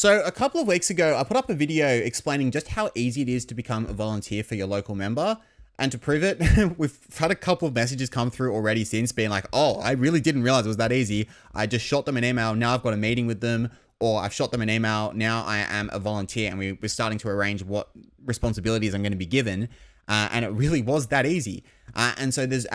So a couple of weeks ago, I put up a video explaining just how easy it is to become a volunteer for your local member. And to prove it, we've had a couple of messages come through already since being like, oh, I really didn't realize it was that easy. I just shot them an email. Now I've got a meeting with them. Or I've shot them an email. Now I am a volunteer. And we're starting to arrange what responsibilities I'm going to be given. And it really was that easy. And so there's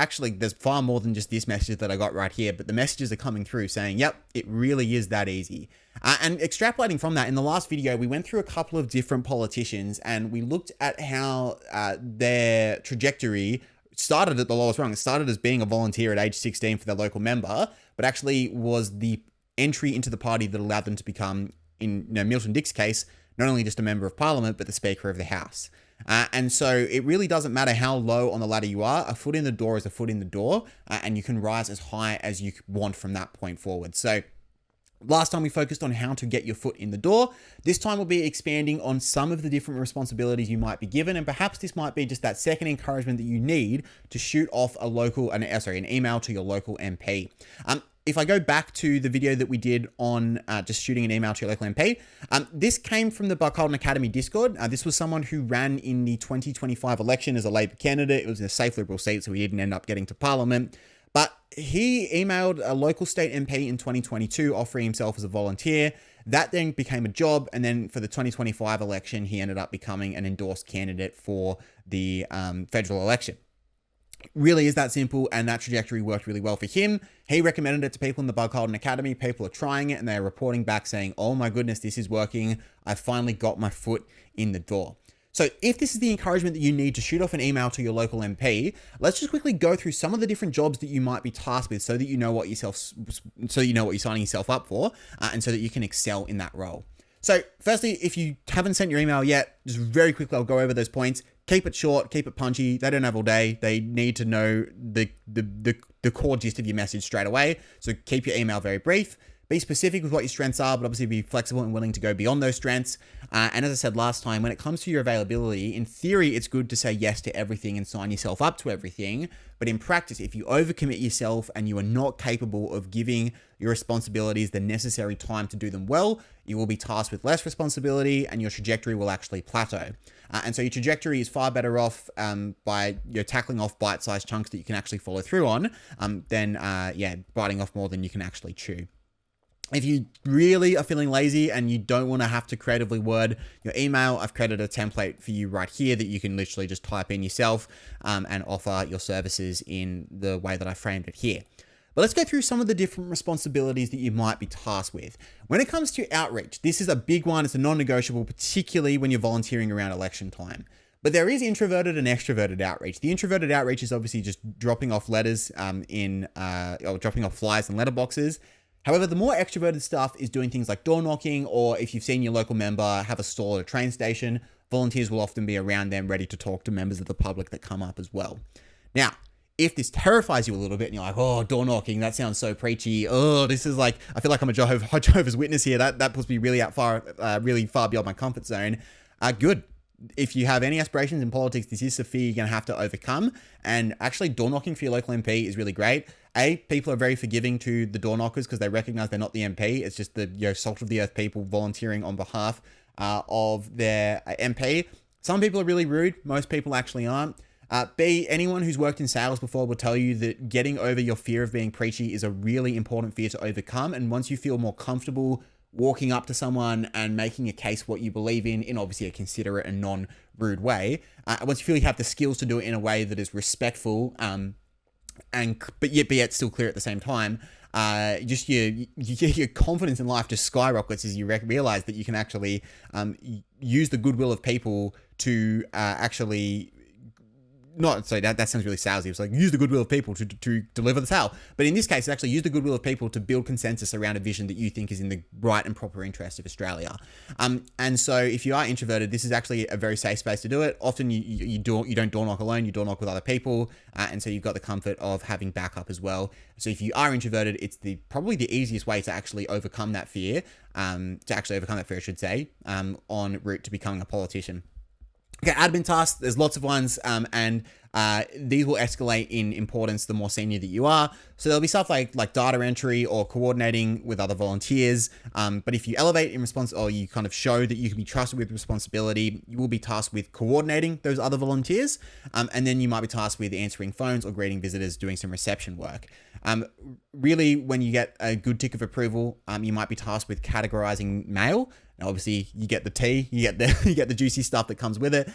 far more than just this message that I got right here, but the messages are coming through saying, yep, it really is that easy. And extrapolating from that, in the last video, we went through a couple of different politicians and we looked at how their trajectory started at the lowest rung. It started as being a volunteer at age 16 for their local member, but actually was the entry into the party that allowed them to become, in Milton Dick's case, not only just a member of parliament, but the Speaker of the House. And so it really doesn't matter how low on the ladder you are. A foot in the door is a foot in the door, and you can rise as high as you want from that point forward. So last time we focused on how to get your foot in the door. This time we'll be expanding on some of the different responsibilities you might be given, and perhaps this might be just that second encouragement that you need to shoot off an email to your local MP. If I go back to the video that we did on just shooting an email to your local MP, this came from the Buck Holden Academy Discord. This was someone who ran in the 2025 election as a Labor candidate. It was a safe Liberal seat, so he didn't end up getting to Parliament. But he emailed a local state MP in 2022 offering himself as a volunteer. That then became a job, and then for the 2025 election, he ended up becoming an endorsed candidate for the federal election. Really is that simple, and that trajectory worked really well for him. He recommended it to people in the Buck Holden Academy. People are trying it and they're reporting back saying, oh my goodness, this is working. I finally got my foot in the door. So if this is the encouragement that you need to shoot off an email to your local MP, let's just quickly go through some of the different jobs that you might be tasked with so that you know what you're signing yourself up for, and so that you can excel in that role. So firstly, if you haven't sent your email yet, just very quickly, I'll go over those points. Keep it short, keep it punchy. They don't have all day. They need to know the core gist of your message straight away. So keep your email very brief. Be specific with what your strengths are, but obviously be flexible and willing to go beyond those strengths. And as I said last time, when it comes to your availability, in theory, it's good to say yes to everything and sign yourself up to everything. But in practice, if you overcommit yourself and you are not capable of giving your responsibilities the necessary time to do them well, you will be tasked with less responsibility and your trajectory will actually plateau. And so your trajectory is far better off by tackling off bite-sized chunks that you can actually follow through on than biting off more than you can actually chew. If you really are feeling lazy and you don't want to have to creatively word your email, I've created a template for you right here that you can literally just type in yourself and offer your services in the way that I framed it here. But let's go through some of the different responsibilities that you might be tasked with. When it comes to outreach, this is a big one. It's a non-negotiable, particularly when you're volunteering around election time. But there is introverted and extroverted outreach. The introverted outreach is obviously just dropping off letters or dropping off flyers and letterboxes. However, the more extroverted stuff is doing things like door knocking, or if you've seen your local member have a stall at a train station, volunteers will often be around them ready to talk to members of the public that come up as well. Now, if this terrifies you a little bit and you're like, oh, door knocking, that sounds so preachy. Oh, this is like, I feel like I'm a Jehovah's Witness here. That puts me really far beyond my comfort zone. Good. If you have any aspirations in politics, this is a fear you're going to have to overcome. And actually, door knocking for your local MP is really great. People are very forgiving to the door knockers because they recognize they're not the MP. It's just the salt of the earth people volunteering on behalf of their MP. Some people are really rude. Most people actually aren't. Anyone who's worked in sales before will tell you that getting over your fear of being preachy is a really important fear to overcome. And once you feel more comfortable walking up to someone and making a case what you believe in obviously a considerate and non-rude way, once you feel you have the skills to do it in a way that is respectful, but yet still clear at the same time, just your confidence in life just skyrockets as you realize that you can actually use the goodwill of people to that sounds really salesy. It's like use the goodwill of people to deliver the sale. But in this case, it's actually use the goodwill of people to build consensus around a vision that you think is in the right and proper interest of Australia. And so if you are introverted, this is actually a very safe space to do it. Often you don't door knock alone, you door knock with other people. And so you've got the comfort of having backup as well. So if you are introverted, it's probably the easiest way to actually overcome that fear, en route to becoming a politician. Okay, admin tasks, there's lots of ones, and these will escalate in importance the more senior that you are. So there'll be stuff like data entry or coordinating with other volunteers. But if you elevate in response, or you kind of show that you can be trusted with responsibility, you will be tasked with coordinating those other volunteers. And then you might be tasked with answering phones or greeting visitors, doing some reception work. Really, when you get a good tick of approval, you might be tasked with categorizing mail. Now, obviously, you get the tea, you get the juicy stuff that comes with it.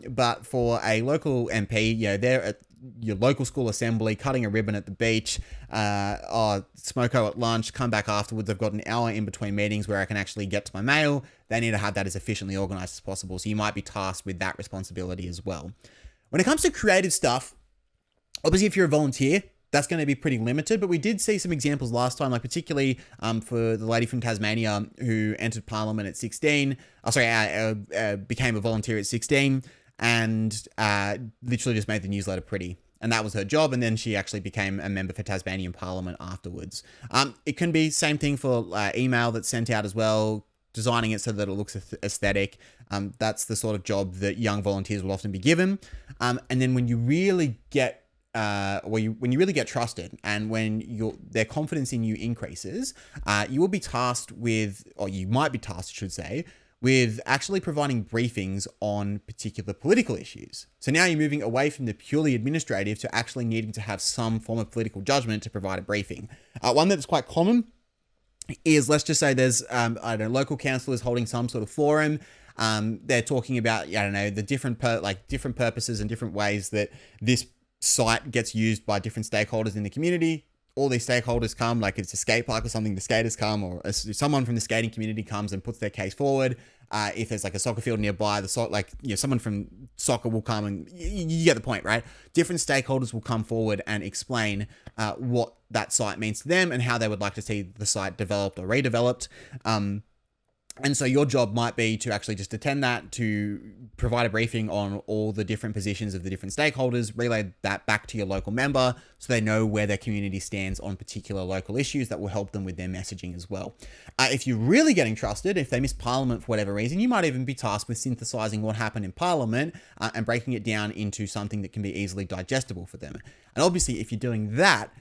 But for a local MP, they're at your local school assembly, cutting a ribbon at the beach, or smoko at lunch, come back afterwards. I've got an hour in between meetings where I can actually get to my mail. They need to have that as efficiently organized as possible. So you might be tasked with that responsibility as well. When it comes to creative stuff, obviously, if you're a volunteer, that's going to be pretty limited, but we did see some examples last time, like particularly for the lady from Tasmania who entered Parliament at 16, became a volunteer at 16 and literally just made the newsletter pretty. And that was her job. And then she actually became a member for Tasmanian Parliament afterwards. It can be same thing for email that's sent out as well, designing it so that it looks aesthetic. That's the sort of job that young volunteers will often be given. And then when you really get when you really get trusted and when their confidence in you increases, you will be tasked with, or you might be tasked, I should say, with actually providing briefings on particular political issues. So now you're moving away from the purely administrative to actually needing to have some form of political judgment to provide a briefing. One that's quite common is, let's just say there's, local councillors holding some sort of forum. They're talking about, the different purposes and different ways that this site gets used by different stakeholders in the community. All these stakeholders come, like if it's a skate park or something, the skaters come, or someone from the skating community comes and puts their case forward. If there's like a soccer field nearby, someone from soccer will come, and you get the point, right? Different stakeholders will come forward and explain what that site means to them and how they would like to see the site developed or redeveloped. And so your job might be to actually just attend that, to provide a briefing on all the different positions of the different stakeholders, relay that back to your local member so they know where their community stands on particular local issues that will help them with their messaging as well. If you're really getting trusted, if they miss Parliament for whatever reason, you might even be tasked with synthesizing what happened in Parliament and breaking it down into something that can be easily digestible for them. And obviously, if you're doing that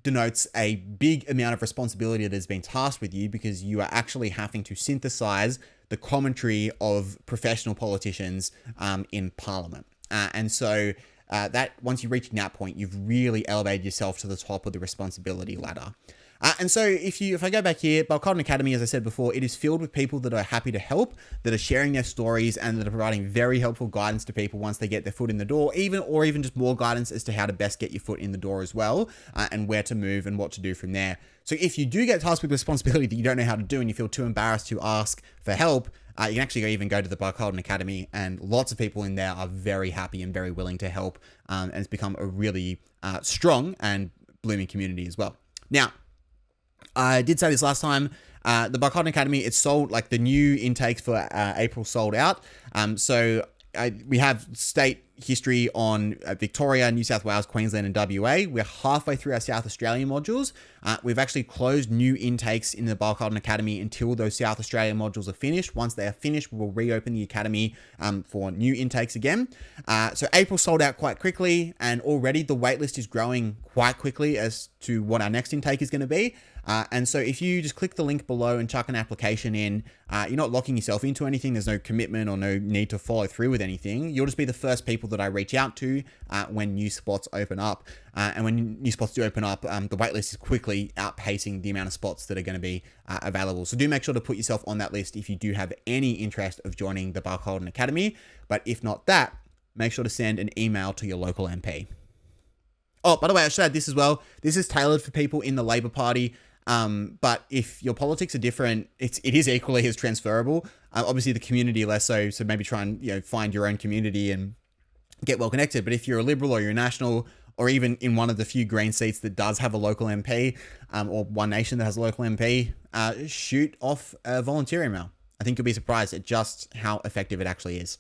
denotes a big amount of responsibility that has been tasked with you, because you are actually having to synthesize the commentary of professional politicians in Parliament. And so that once you reach that point, you've really elevated yourself to the top of the responsibility ladder. And so if I go back here, Balcodon Academy, as I said before, it is filled with people that are happy to help, that are sharing their stories, and that are providing very helpful guidance to people once they get their foot in the door, or even just more guidance as to how to best get your foot in the door as well, and where to move and what to do from there. So if you do get tasked with responsibility that you don't know how to do and you feel too embarrassed to ask for help, you can actually even go to the Balcodon Academy, and lots of people in there are very happy and very willing to help, and it's become a really strong and blooming community as well. Now, I did say this last time, the Balcodon Academy, it's sold, like the new intakes for April sold out. We have state history on Victoria, New South Wales, Queensland, and WA. We're halfway through our South Australian modules. We've actually closed new intakes in the Balcodon Academy until those South Australian modules are finished. Once they are finished, we will reopen the Academy for new intakes again. So April sold out quite quickly, and already the waitlist is growing quite quickly as to what our next intake is going to be. And so if you just click the link below and chuck an application in, you're not locking yourself into anything. There's no commitment or no need to follow through with anything. You'll just be the first people that I reach out to when new spots open up. And when new spots do open up, the waitlist is quickly outpacing the amount of spots that are going to be available. So do make sure to put yourself on that list if you do have any interest of joining the Balcodon Academy. But if not that, make sure to send an email to your local MP. Oh, by the way, I should add this as well. This is tailored for people in the Labor Party. But if your politics are different, it is equally as transferable. Obviously the community less so, so maybe try and find your own community and get well connected. But if you're a Liberal or you're a National, or even in one of the few Green seats that does have a local MP, or One Nation that has a local MP, shoot off a volunteer email. I think you'll be surprised at just how effective it actually is.